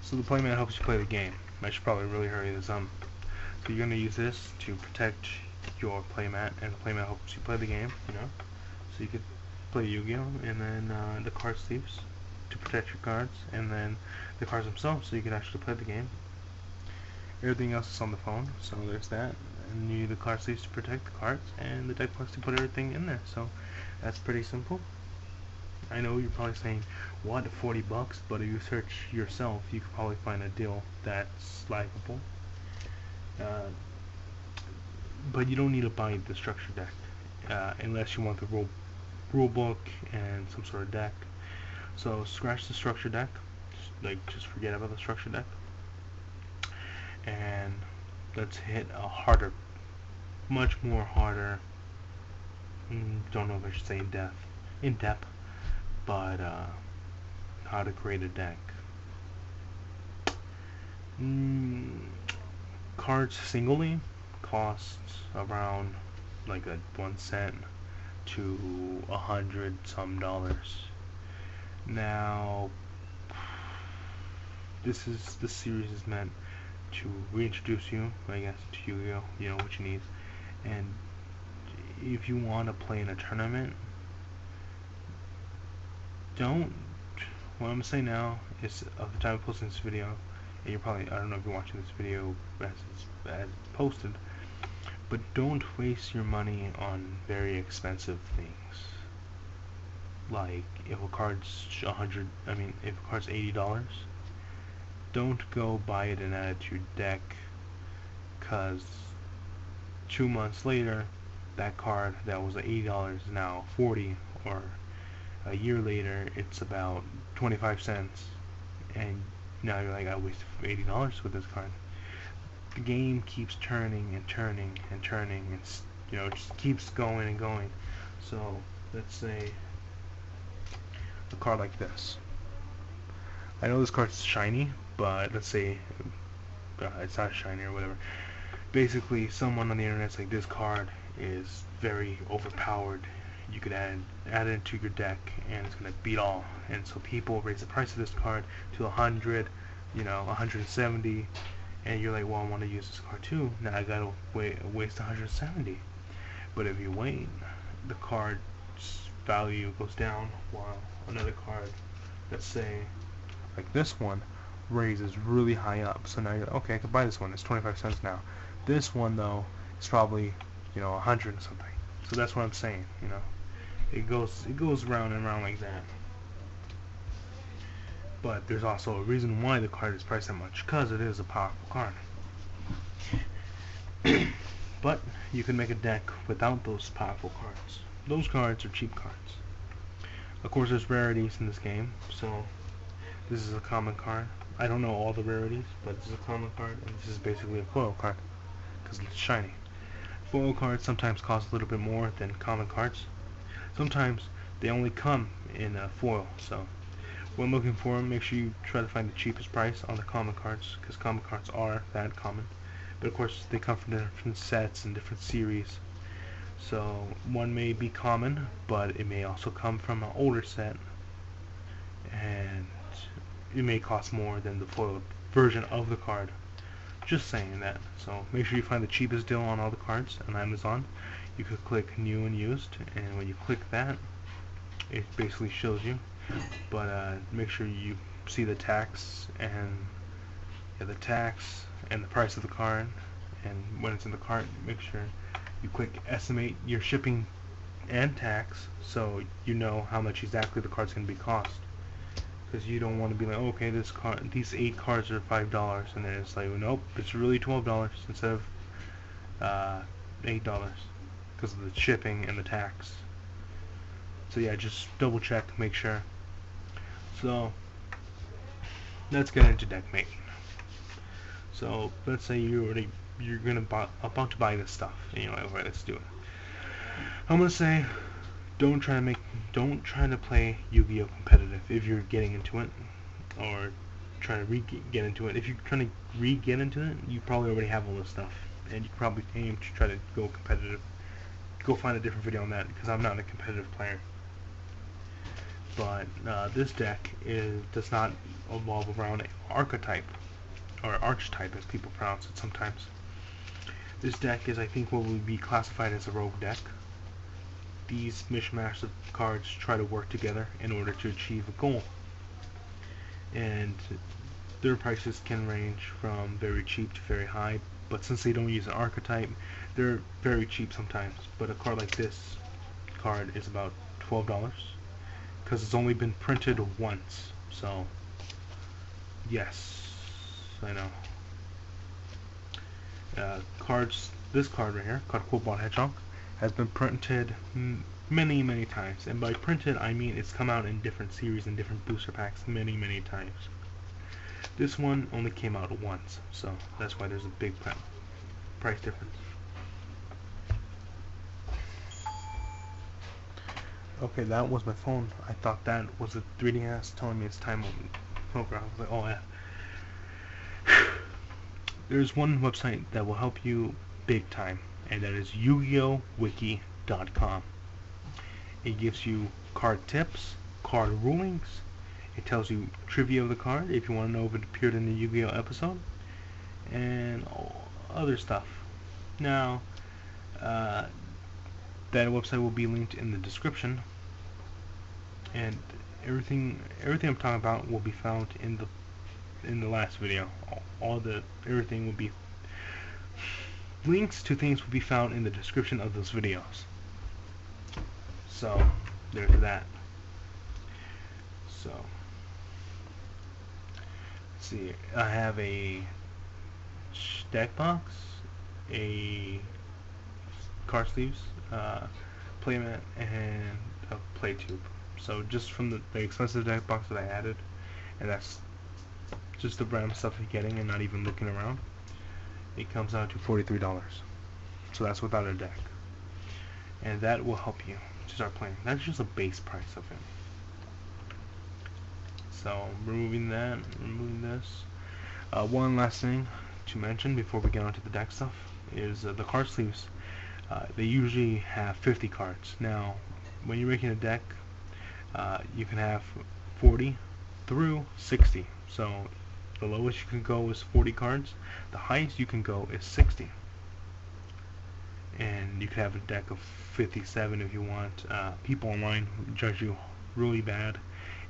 So the playmat helps you play the game. I should probably really hurry this up. So you're gonna use this to protect your playmat, and the playmat helps you play the game. So you could play Yu-Gi-Oh, and then the card sleeves to protect your cards, and then the cards themselves, so you can actually play the game. Everything else is on the phone, so there's that. And you need the card sleeves to protect the cards, and the deck box to put everything in there. So that's pretty simple. I know you're probably saying, what, $40? But if you search yourself, you could probably find a deal that's likeable. But you don't need to buy the structure deck unless you want the rule book and some sort of deck. So scratch the structure deck, just forget about the structure deck, and let's hit a harder, much more harder. Don't know if I should say in depth, but how to create a deck. Cards singly cost around like a 1 cent to $100 some. Now, this series is meant to reintroduce you, I guess, to Yu-Gi-Oh. You know what you need, and if you want to play in a tournament, don't. What I'm gonna say now is, at the time of posting this video, and you're probably, I don't know if you're watching this video as it's posted, but don't waste your money on very expensive things. Like if a card's if a card's $80, don't go buy it and add it to your deck, cause 2 months later, that card that was $80 is now $40, or a year later it's about 25 cents, and now you're like, I wasted $80 with this card. The game keeps turning and turning and turning, and it just keeps going and going. So let's say a card like this. I know this card's shiny, but let's say it's not shiny or whatever. Basically, someone on the internet's like, this card is very overpowered. You could add it into your deck, and it's gonna beat all. And so people raise the price of this card to 100, 170, and you're like, well, I want to use this card too. Now I gotta waste 170. But if you wait, the card's value goes down, while another card, let's say like this one, raises really high up. So now you're like, okay, I could buy this one. It's 25 cents now. This one though is probably 100 and something. So that's what I'm saying. It goes round and round like that. But there's also a reason why the card is priced that much, because it is a powerful card. But you can make a deck without those powerful cards. Those cards are cheap cards. Of course, there's rarities in this game, so this is a common card. I don't know all the rarities, but this is a common card, and this is basically a foil card, because it's shiny. Foil cards sometimes cost a little bit more than common cards. Sometimes they only come in a foil, so when looking for them, make sure you try to find the cheapest price on the common cards, because common cards are that common. But of course, they come from different sets and different series. So one may be common, but it may also come from an older set, and it may cost more than the foil version of the card. Just saying that. So make sure you find the cheapest deal on all the cards on Amazon. You could click new and used, and when you click that, it basically shows you. But make sure you see the tax and the price of the card, and when it's in the cart, make sure you click estimate your shipping and tax, so you know how much exactly the card's going to be cost. Because you don't want to be like, okay, these 8 cards are $5, and then it's like, nope, it's really $12 instead of $8 because of the shipping and the tax. So yeah, just double check, make sure. So let's get into deck making. So let's say you're about to buy this stuff, and you're like, okay, let's do it. I'm gonna say, don't try to play Yu-Gi-Oh competitive if you're getting into it, or trying to get into it. If you're trying to re-get into it, you probably already have all this stuff, and you can probably aim to try to go competitive. Go find a different video on that, because I'm not a competitive player. but this deck does not evolve around an archetype, or archetype as people pronounce it sometimes. This deck is, I think, what would be classified as a rogue deck. These mishmash of cards try to work together in order to achieve a goal, and their prices can range from very cheap to very high, but since they don't use an archetype, they're very cheap sometimes. But a card like this card is about $12 because it's only been printed once. So yes, I know. This card right here, called Cobalt Hedgehog, has been printed many times, and by printed I mean it's come out in different series and different booster packs many times. This one only came out once, so that's why there's a big price difference. Okay, that was my phone. I thought that was a 3DS telling me it's time on poker. I was like, oh yeah. There's one website that will help you big time, and that is yugiohwiki.com. It gives you card tips, card rulings. It tells you trivia of the card if you want to know if it appeared in the Yu-Gi-Oh episode, and other stuff. Now, that website will be linked in the description, and everything I'm talking about will be found in the last video. Everything will be, links to things will be found in the description of those videos. So there's that. So let's see, I have a deck box, a card sleeves, playmat, and a play tube. So just from the expensive deck box that I added, and that's just the random stuff you're getting and not even looking around, it comes out to $43. So that's without a deck, and that will help you to start playing. That's just a base price of it. So removing this. One last thing to mention before we get onto the deck stuff is the card sleeves. They usually have 50 cards. Now, when you're making a deck, you can have 40 through 60. So the lowest you can go is 40 cards. The highest you can go is 60. And you could have a deck of 57 if you want. People online judge you really bad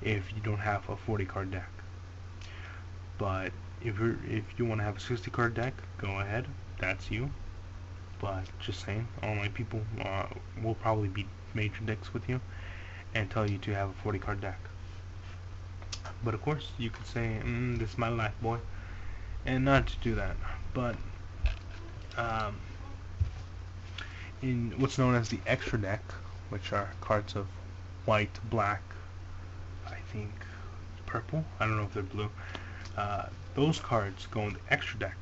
if you don't have a 40 card deck. But if you want to have a 60 card deck, go ahead. That's you. But just saying, online people will probably be major dicks with you and tell you to have a 40 card deck. But of course, you could say, this is my life, boy, and not to do that. But in what's known as the extra deck, which are cards of white, black, I think purple, I don't know if they're blue, those cards go in the extra deck,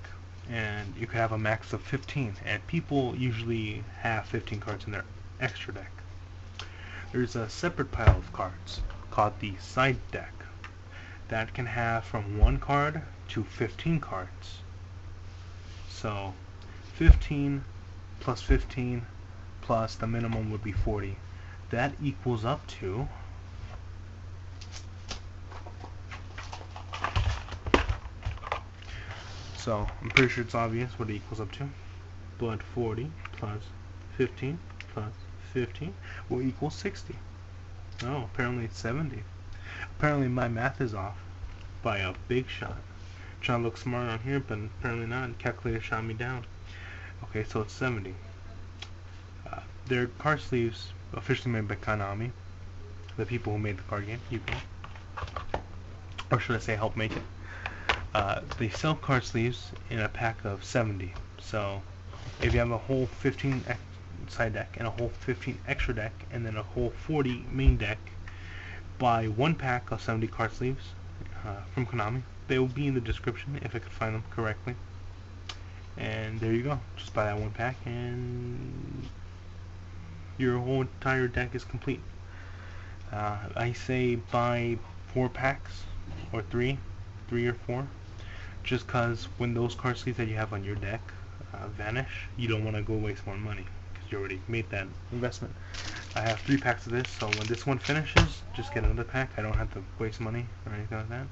and you could have a max of 15, and people usually have 15 cards in their extra deck. There's a separate pile of cards called the side deck that can have from 1 card to 15 cards. So 15 plus 15 plus the minimum would be 40. That equals up to so I'm pretty sure it's obvious what it equals up to, but 40 plus 15 plus 15 will equal 60. Oh, apparently it's 70. Apparently my math is off by a big shot. Trying to look smart on here, but apparently not. Calculator shot me down. Okay, so it's 70. They're card sleeves officially made by Konami, the people who made the card game, Yu-Gi-Oh, or should I say help make it. They sell card sleeves in a pack of 70. So if you have a whole 15 side deck and a whole 15 extra deck and then a whole 40 main deck, buy 1 pack of 70 card sleeves from Konami. They will be in the description if I could find them correctly. And there you go. Just buy that 1 pack and your whole entire deck is complete. I say buy 4 packs or 3 or 4, just cause when those card sleeves that you have on your deck vanish, you don't want to go waste more money, because you already made that investment. I have 3 packs of this, so when this one finishes, just get another pack. I don't have to waste money or anything like that.